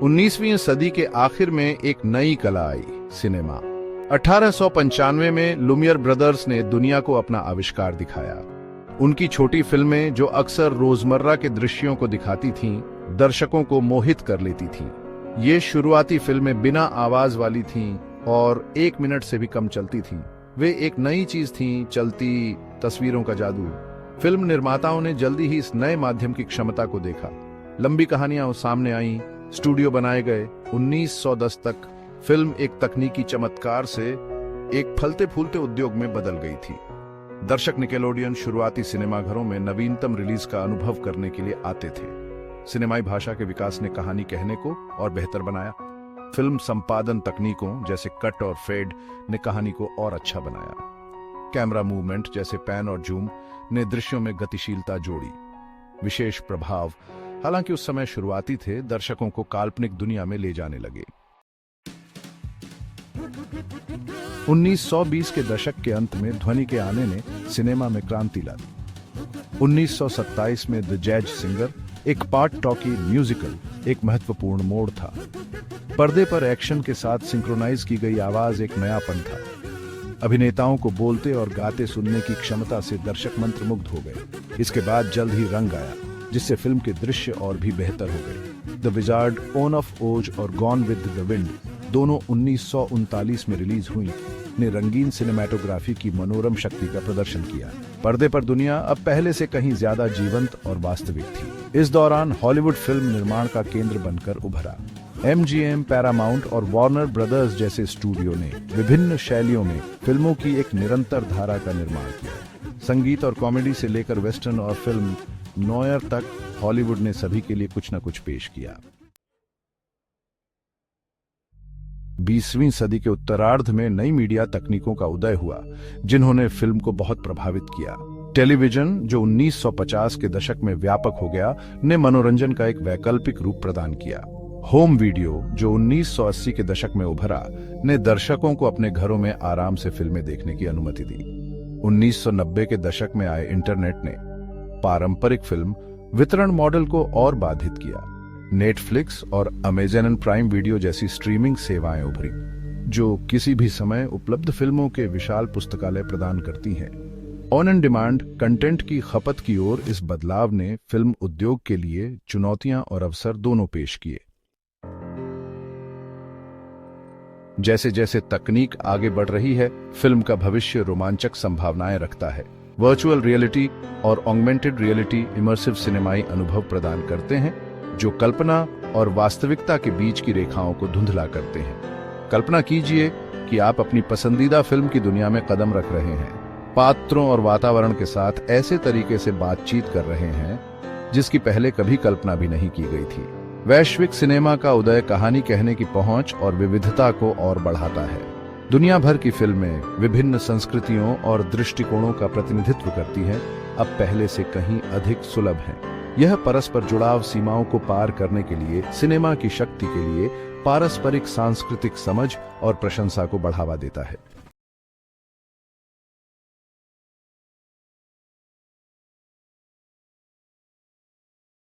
19वीं सदी के आखिर में एक नई कला आई, सिनेमा। 1895 में लुमियर ब्रदर्स ने दुनिया को अपना आविष्कार दिखाया। उनकी छोटी फिल्में, जो अक्सर रोजमर्रा के दृश्यों को दिखाती थीं, दर्शकों को मोहित कर लेती थीं। ये शुरुआती फिल्में बिना आवाज वाली थीं और 1 मिनट से भी कम चलती थीं। वे एक नई चीज थीं, चलती तस्वीरों का जादू। फिल्म निर्माताओं ने जल्दी ही इस नए माध्यम की क्षमता को देखा। लंबी कहानियां सामने आईं, स्टूडियो बनाए गए। 1910 तक फिल्म एक तकनीकी चमत्कार से एक फलते फूलते उद्योग में बदल गई थी। दर्शक निकेलोडियन शुरुआती सिनेमाघरों में नवीनतम रिलीज का अनुभव करने के लिए आते थे। सिनेमाई भाषा के विकास ने कहानी कहने को और बेहतर बनाया। फिल्म संपादन तकनीकों जैसे कट और फेड ने कहानी को और अच्छा बनाया। कैमरा मूवमेंट जैसे पैन और जूम ने दृश्यों में गतिशीलता जोड़ी। विशेष प्रभाव, हालांकि उस समय शुरुआती थे, दर्शकों को काल्पनिक दुनिया में ले जाने लगे। 1920 के दशक के अंत में ध्वनि के आने ने सिनेमा में क्रांति ला दी। 1927 में द जैज सिंगर, एक पार्ट टॉकी म्यूजिकल, एक महत्वपूर्ण मोड़ था। पर्दे पर एक्शन के साथ सिंक्रोनाइज की गई आवाज एक नयापन था। अभिनेताओं को बोलते और गाते सुनने की क्षमता से दर्शक मंत्रमुग्ध हो गए। इसके बाद जल्द ही रंग आया, जिससे फिल्म के दृश्य और भी बेहतर हो गए। द विजार्ड ऑफ ओज और गॉन विद द विंड, दोनों 1939 में रिलीज हुई, ने रंगीन सिनेमैटोग्राफी की मनोरम शक्ति का प्रदर्शन किया। पर्दे पर दुनिया अब पहले से कहीं ज्यादा जीवंत और वास्तविक थी। इस दौरान हॉलीवुड फिल्म निर्माण का केंद्र बनकर उभरा। MGM, पैरामाउंट और वार्नर ब्रदर्स जैसे स्टूडियो ने विभिन्न शैलियों में फिल्मों की एक निरंतर धारा का निर्माण किया। संगीत और कॉमेडी से लेकर वेस्टर्न और फिल्म नोयर तक, हॉलीवुड ने सभी के लिए कुछ न कुछ पेश किया। 20वीं सदी के उत्तरार्ध में नई मीडिया तकनीकों का उदय हुआ, जिन्होंने फिल्म को बहुत प्रभावित किया। टेलीविजन, जो 1950 के दशक में व्यापक हो गया, ने मनोरंजन का एक वैकल्पिक रूप प्रदान किया। होम वीडियो, जो 1980 के दशक में उभरा, ने दर्शकों को अपने घरों में आराम से फिल्में देखने की अनुमति दी। 1990 के दशक में आए इंटरनेट ने पारंपरिक फिल्म वितरण मॉडल को और बाधित किया। नेटफ्लिक्स और अमेज़न प्राइम वीडियो जैसी स्ट्रीमिंग सेवाएं उभरी, जो किसी भी समय उपलब्ध फिल्मों के विशाल पुस्तकालय प्रदान करती हैं। ऑन एंड डिमांड कंटेंट की खपत की ओर इस बदलाव ने फिल्म उद्योग के लिए चुनौतियां और अवसर दोनों पेश किए। जैसे जैसे तकनीक आगे बढ़ रही है, फिल्म का भविष्य रोमांचक संभावनाएं रखता है। वर्चुअल रियलिटी और ऑगमेंटेड रियलिटी इमर्सिव सिनेमाई अनुभव प्रदान करते हैं, जो कल्पना और वास्तविकता के बीच की रेखाओं को धुंधला करते हैं। कल्पना कीजिए कि आप अपनी पसंदीदा फिल्म की दुनिया में कदम रख रहे हैं, पात्रों और वातावरण के साथ ऐसे तरीके से बातचीत कर रहे हैं जिसकी पहले कभी कल्पना भी नहीं की गई थी। वैश्विक सिनेमा का उदय कहानी कहने की पहुंच और विविधता को और बढ़ाता है। दुनिया भर की फिल्में विभिन्न संस्कृतियों और दृष्टिकोणों का प्रतिनिधित्व करती हैं, अब पहले से कहीं अधिक सुलभ हैं। यह परस्पर जुड़ाव सीमाओं को पार करने के लिए, सिनेमा की शक्ति के लिए पारस्परिक सांस्कृतिक समझ और प्रशंसा को बढ़ावा देता है।